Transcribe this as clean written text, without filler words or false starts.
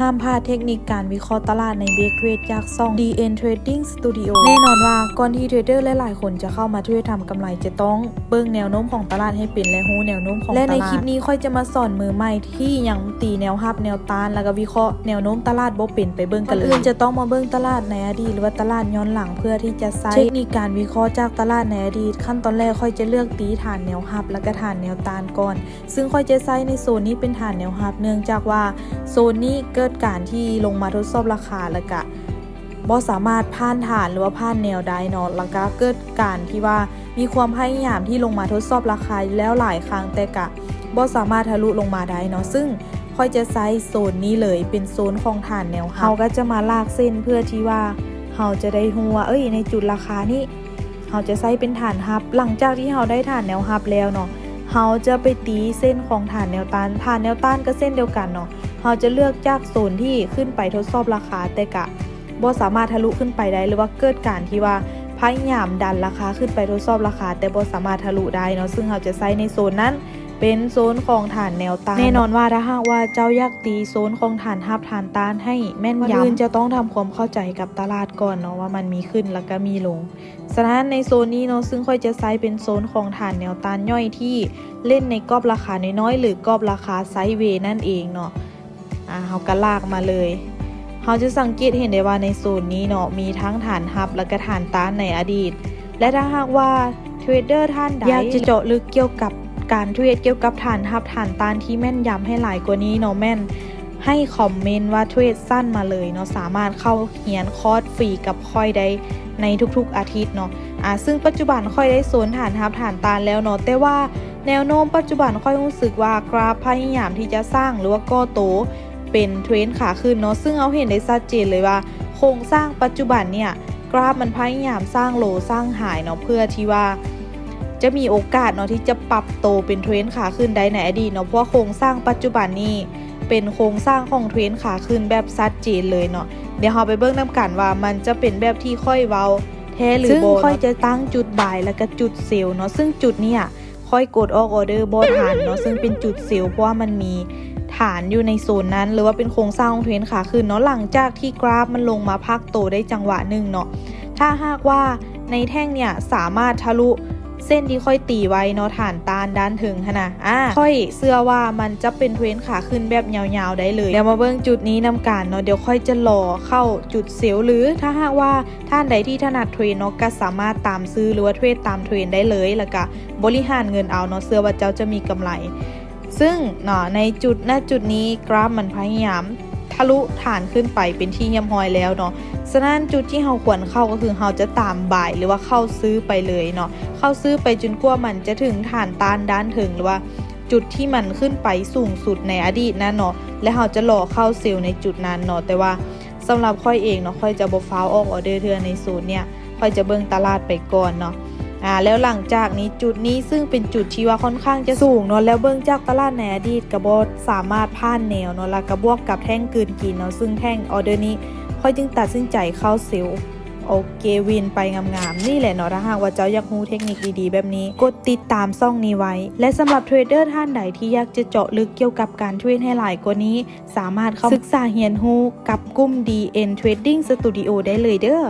ห้ามพลาดเทคนิคการวิเคราะห์ตลาดในเบรกเทรดจากช่อง DN Trading Studio แน่นอนว่าก่อนที่เทรดเดอร์หลายๆคนจะเข้ามาเทรดทำกำไรจะต้องเบิ่งแนวโน้มของตลาดให้เป็นและรู้แนวโน้มของตลาดและในคลิปนี้ค่อยจะมาสอนมือใหม่ที่ยังตีแนวรับแนวต้านแล้วก็วิเคราะห์แนวโน้มตลาดบ่เป็นไปเบิ่งกันเลยจะต้องมาเบิ่งตลาดในอดีตหรือว่าตลาดย้อนหลังเพื่อที่จะใช้เทคนิคการวิเคราะห์จากตลาดในอดีตขั้นตอนแรกค่อยจะเลือกตีฐานแนวรับแล้วก็ฐานแนวต้านก่อนซึ่งค่อยจะใช้ในโซนนี้เป็นฐานแนวรับเนื่องจากว่าโซนนี้เกิดการที่ลงมาทดสอบราคาแล้วก็บ่สามารถผ่านฐานหรือว่าผ่านแนวได้เนาะแล้วก็เกิดการที่ว่ามีความพยายามที่ลงมาทดสอบราคาแล้วหลายครั้งแต่ก็บ่สามารถทะลุลงมาได้เนาะซึ่งค่อยจะใช้โซนนี้เลยเป็นโซนของฐานแนวรับเราก็จะมาลากเส้นเพื่อที่ว่าเราจะได้รู้ว่าในจุดราคานี้เราจะใช้เป็นฐานรับหลังจากที่เราได้ฐานแนวรับแล้วเนาะเราจะไปตีเส้นของฐานแนวต้านก็เส้นเดียวกันเนาะเราจะเลือกจากโซนที่ขึ้นไปทดสอบราคาแต่กะบ่สามารถทะลุขึ้นไปได้หรือว่าเกิดการที่ว่าพยายามดันราคาขึ้นไปทดสอบราคาแต่บ่สามารถทะลุได้เนาะซึ่งเราจะใช้ในโซนนั้นเป็นโซนของฐานแนวต้านแน่นอนว่าถ้าหากว่าเจ้าอยากตีโซนของฐานรับฐานต้านให้แม่นยำจะต้องทำความเข้าใจกับตลาดก่อนเนาะว่ามันมีขึ้นแล้วก็มีลงฉะนั้นในโซนนี้เนาะซึ่งค่อยจะใช้เป็นโซนของฐานแนวต้านย่อยที่เล่นในกรอบราคาน้อยๆหรือกรอบราคาไซด์เวย์นั่นเองเนาะเขาก็ลากมาเลยเขาจะสังเกตเห็นได้ว่าในโซนนี้เนาะมีทั้งฐานรับและก็ฐานต้านในอดีตและถ้าหากว่าเทรดเดอร์ท่านใดอยากจะเจาะลึกเกี่ยวกับการเทรดเกี่ยวกับฐานรับฐานต้านที่แม่นยำให้หลายกว่านี้เนาะแม่นให้คอมเมนต์ว่าเทรดสั้นมาเลยเนาะสามารถเข้าเรียนคอร์สฟรีกับค่อยได้ในทุกๆอาทิตย์เนาะซึ่งปัจจุบันค่อยได้โซนฐานรับฐานต้านแล้วเนาะแต่ว่าแนวโน้มปัจจุบันค่อยรู้สึกว่ากราฟพยายามที่จะสร้างหรือว่าก่อโตเป็นเทรนด์ขาขึ้นเนาะซึ่งเอาเห็นได้ชัดเจนเลยว่าโครงสร้างปัจจุบันเนี่ยกราฟมันพยายามสร้างโลสร้างไฮเนาะเพื่อที่ว่าจะมีโอกาสเนาะที่จะปรับโตเป็นเทรนด์ขาขึ้นได้ในอดีตเนาะเพราะโครงสร้างปัจจุบันนี้เป็นโครงสร้างของเทรนด์ขาขึ้นแบบชัดเจนเลยเนาะเดี๋ยวเราไปเบิ่งนำกันว่ามันจะเป็นแบบที่ค่อยเว้าแท้หรือบ่ซึ่งค่อยจะตั้งจุดบายแล้วก็จุดเซลล์เนาะซึ่งจุดนี้ค่อยกดออกออเดอร์บ่ทันเนาะซึ่งเป็นจุดเซลล์เพราะว่ามันมีฐานอยู่ในโซนนั้นหรือว่าเป็นโครงสร้างของเทรนด์ขาขึ้นเนาะหลังจากที่กราฟมันลงมาพักโตได้จังหวะหนึ่งเนาะถ้าหากว่าในแท่งเนี่ยสามารถทะลุเส้นที่ค่อยตีไว้เนาะฐานต้านด้านถึงค่อยเชื่อว่ามันจะเป็นเทรนด์ขาขึ้นแบบยาวๆได้เลยเดี๋ยวมาเบิ่งจุดนี้นำกันเนาะเดี๋ยวค่อยจะรอเข้าจุดเซลล์หรือถ้าหากว่าท่านใดที่ถนัดเทรนเนาะก็สามารถตามซื้อหรือว่าเทรดตามเทรนได้เลยแล้วก็บริหารเงินเอาเนาะเชื่อว่าเจ้าจะมีกำไรซึ่งเนาะในจุดนี้กราฟมันพยายามทะลุฐานขึ้นไปเป็นที่เยี่ยมห้อยแล้วเนาะฉะนั้นจุดที่เราควรเข้าก็คือเราจะตามบ่ายหรือว่าเข้าซื้อไปเลยเนาะเข้าซื้อไปจนกว่ามันจะถึงฐานต้านด้านถึงหรือว่าจุดที่มันขึ้นไปสูงสุดในอดีตนั่นเนาะและเราจะรอเข้าเซลล์ในจุดนั้นเนาะแต่ว่าสำหรับค่อยเองเนาะค่อยจะบ่ฟ้าวออกออเดอร์เทื่อในสูตรเนี่ยค่อยจะเบิ่งตลาดไปก่อนเนาะแล้วหลังจากนี้จุดนี้ซึ่งเป็นจุดที่ว่าค่อนข้างจะสูงเนาะแล้วเบิ่งจากตลาดในอดีตก็บ่สามารถผ่านแนวเนาะแล้วก็บวกกับแท่งกินเนาะซึ่งแท่งออเดอร์นี้ค่อยจึงตัดสินใจเข้าเซลล์โอเควินไปงามๆนี่แหละเนาะถ้าหากว่าเจ้าอยากรู้เทคนิคดีๆแบบนี้กดติดตามช่องนี้ไว้และสำหรับเทรดเดอร์ท่านใดที่อยากจะเจาะลึกเกี่ยวกับการเทรดให้หลายกว่านี้สามารถเข้าศึกษาเรียนรู้กับกลุ่ม DN Trading Studio ได้เลยเด้อ